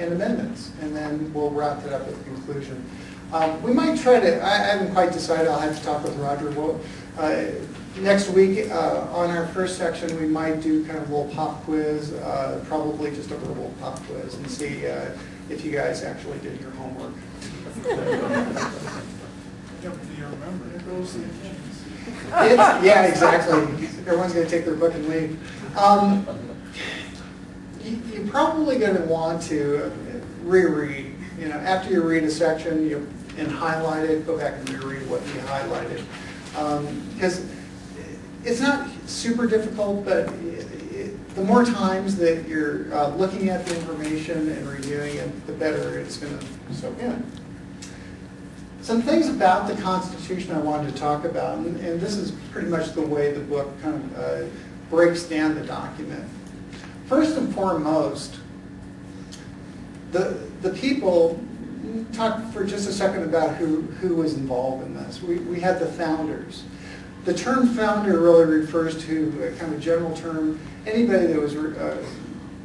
and amendments, and then we'll wrap it up at the conclusion. We might try to, I haven't quite decided, I'll have to talk with Roger. Next week, on our first section, we might do kind of a little pop quiz, probably just a verbal pop quiz, and see if you guys actually did your homework. Yeah, but do you remember? There goes the agents. Yeah, exactly. Everyone's going to take their book and leave. You're probably going to want to reread. You know, after you read a section and highlight it, go back and reread what you highlighted. Because it's not super difficult, but the more times that you're looking at the information and reviewing it, the better it's going to soak in. Some things about the Constitution I wanted to talk about, and this is pretty much the way the book kind of breaks down the document. First and foremost, the people, talk for just a second about who was involved in this. We had the founders. The term founder really refers to a kind of general term, anybody that was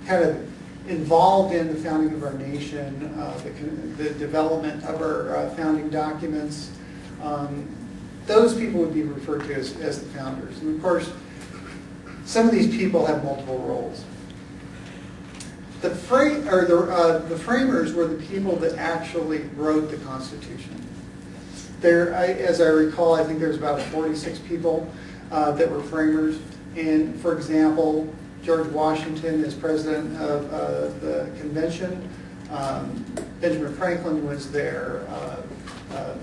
kind of involved in the founding of our nation, the development of our founding documents. Those people would be referred to as the founders. And of course, some of these people have multiple roles. The framers were the people that actually wrote the Constitution. As I recall, I think there's about 46 people that were framers. And for example, George Washington is president of the convention. Benjamin Franklin was there.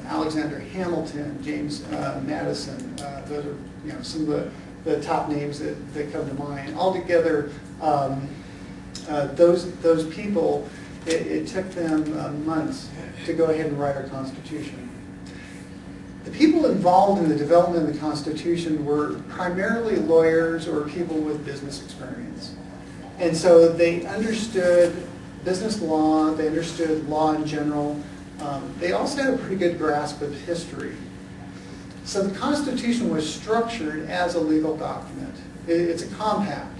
Alexander Hamilton, James Madison. Those are some of the top names that come to mind. Altogether, those people, it took them months to go ahead and write our Constitution. The people involved in the development of the Constitution were primarily lawyers or people with business experience. And so they understood business law, they understood law in general. They also had a pretty good grasp of history. So the Constitution was structured as a legal document. It's a compact.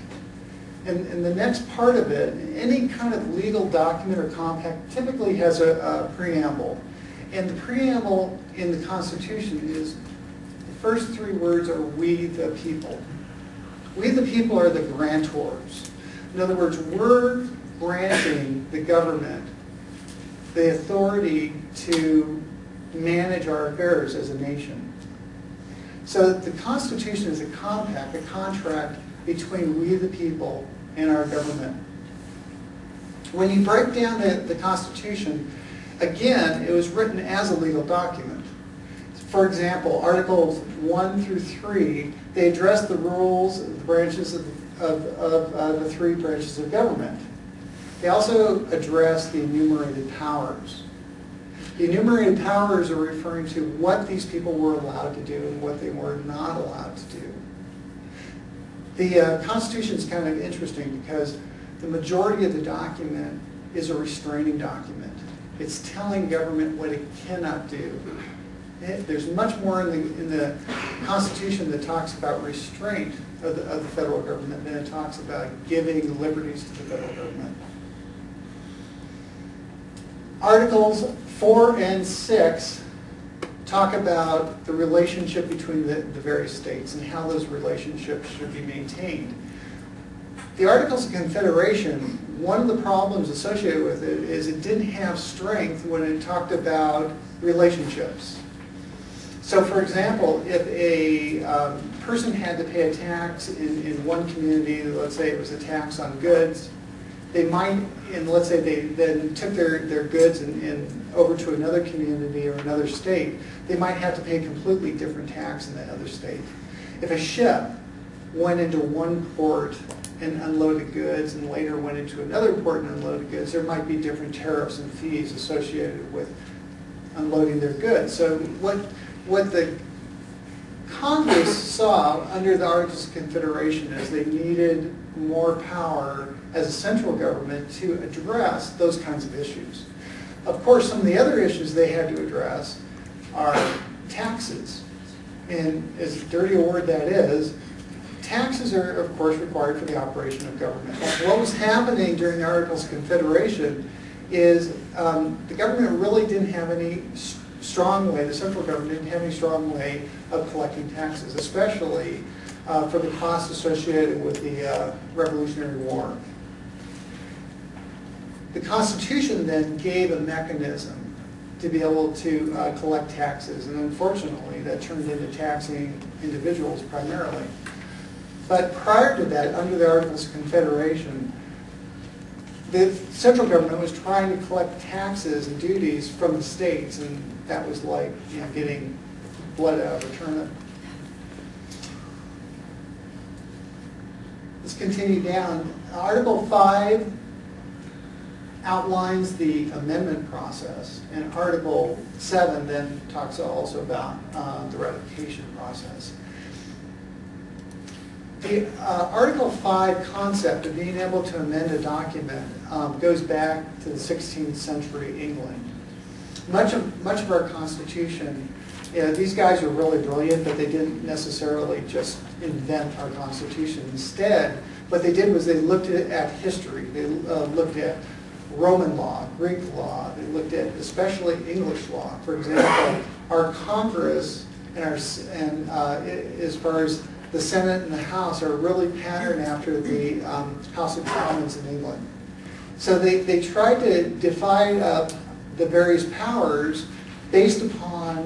And the next part of it, any kind of legal document or compact typically has a preamble. And the preamble in the Constitution is, the first three words are "we the people." We the people are the grantors. In other words, we're granting the government the authority to manage our affairs as a nation. So the Constitution is a compact, a contract between we the people and our government. When you break down the Constitution, again, it was written as a legal document. For example, Articles 1 through 3, they address the rules, the branches of the three branches of government. They also address the enumerated powers. The enumerated powers are referring to what these people were allowed to do and what they were not allowed to do. The Constitution is kind of interesting because the majority of the document is a restraining document. It's telling government what it cannot do. There's much more in the Constitution that talks about restraint of the federal government than it talks about giving liberties to the federal government. Articles 4 and 6 talk about the relationship between the various states and how those relationships should be maintained. The Articles of Confederation, one of the problems associated with it is it didn't have strength when it talked about relationships. So for example, if a person had to pay a tax in one community, let's say it was a tax on goods, they might, and let's say they then took their goods and over to another community or another state, they might have to pay a completely different tax in that other state. If a ship went into one port and unloaded goods and later went into another port and unloaded goods, there might be different tariffs and fees associated with unloading their goods. So what the Congress saw under the Articles of Confederation is they needed more power as a central government to address those kinds of issues. Of course, some of the other issues they had to address are taxes. And as dirty a word that is, taxes are, of course, required for the operation of government. What was happening during the Articles of Confederation is the government really didn't have any strong way, the central government didn't have any strong way of collecting taxes, especially for the costs associated with the Revolutionary War. The Constitution then gave a mechanism to be able to collect taxes, and unfortunately that turned into taxing individuals primarily. But prior to that, under the Articles of Confederation, the central government was trying to collect taxes and duties from the states, and that was like, you know, getting blood out of a turnip. Let's continue down. Article 5 outlines the amendment process, and Article 7 then talks also about the ratification process. The Article 5 concept of being able to amend a document goes back to the 16th century England. Much of our Constitution, you know, these guys were really brilliant, but they didn't necessarily just invent our Constitution. Instead, what they did was they looked at history. They looked at Roman law, Greek law. They looked at especially English law. For example, our Congress and as far as the Senate and the House are really patterned after the House of Commons in England. So they tried to divide up the various powers based upon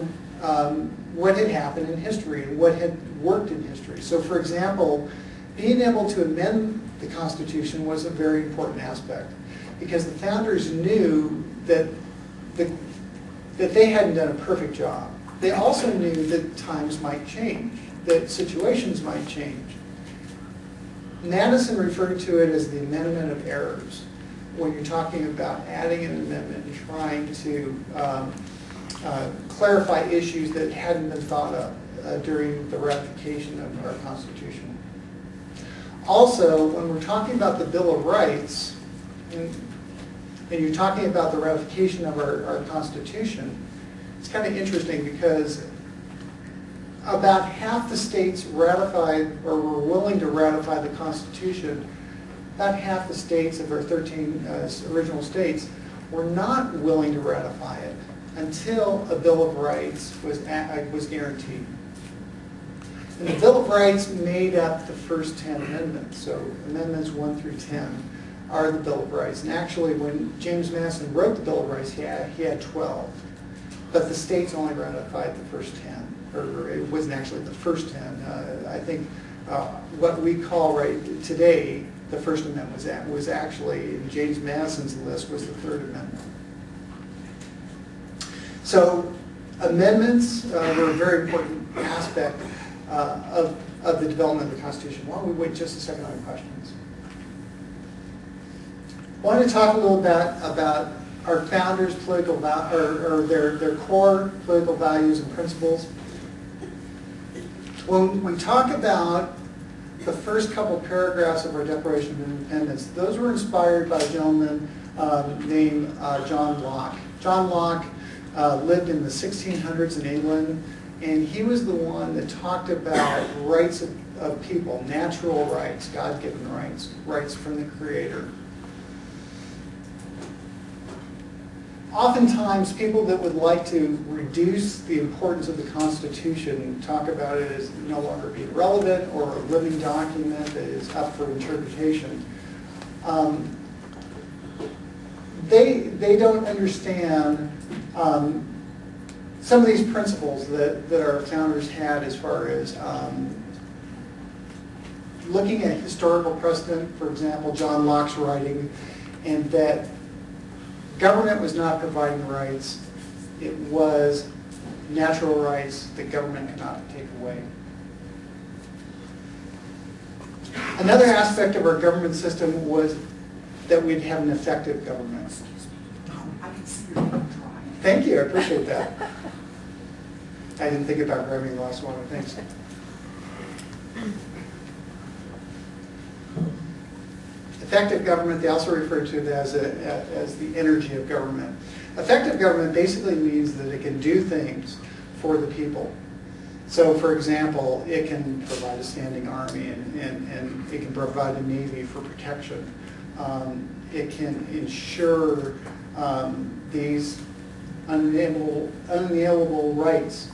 what had happened in history and what had worked in history. So for example, being able to amend the Constitution was a very important aspect, because the founders knew that they hadn't done a perfect job. They also knew that times might change, that situations might change. Madison referred to it as the amendment of errors, when you're talking about adding an amendment and trying to clarify issues that hadn't been thought of during the ratification of our Constitution. Also, when we're talking about the Bill of Rights, and you're talking about the ratification of our Constitution, it's kind of interesting because about half the states ratified or were willing to ratify the Constitution. About half the states of our 13 original states were not willing to ratify it until a Bill of Rights was guaranteed. And the Bill of Rights made up the first 10 amendments. So amendments 1 through 10 are the Bill of Rights. And actually, when James Madison wrote the Bill of Rights, he had 12. But the states only ratified the first 10. Or it wasn't actually the first 10. I think what we call right today the First Amendment was actually, in James Madison's list, was the Third Amendment. So amendments were a very important aspect of the development of the Constitution. Why don't we wait just a second on questions? I wanted to talk a little bit about our founders' political or their core political values and principles. When we talk about the first couple paragraphs of our Declaration of Independence, those were inspired by a gentleman named John Locke. John Locke lived in the 1600s in England, and he was the one that talked about rights of people, natural rights, God-given rights, rights from the Creator. Oftentimes, people that would like to reduce the importance of the Constitution talk about it as no longer being relevant or a living document that is up for interpretation. They don't understand some of these principles that our founders had as far as looking at historical precedent, for example, John Locke's writing, and that government was not providing rights. It was natural rights that government cannot take away. Another aspect of our government system was that we'd have an effective government. I can see you're trying. Thank you, I appreciate that. I didn't think about grabbing the last one, thanks. Effective government, they also refer to it as the energy of government. Effective government basically means that it can do things for the people. So, for example, it can provide a standing army and it can provide a navy for protection. It can ensure these unalienable rights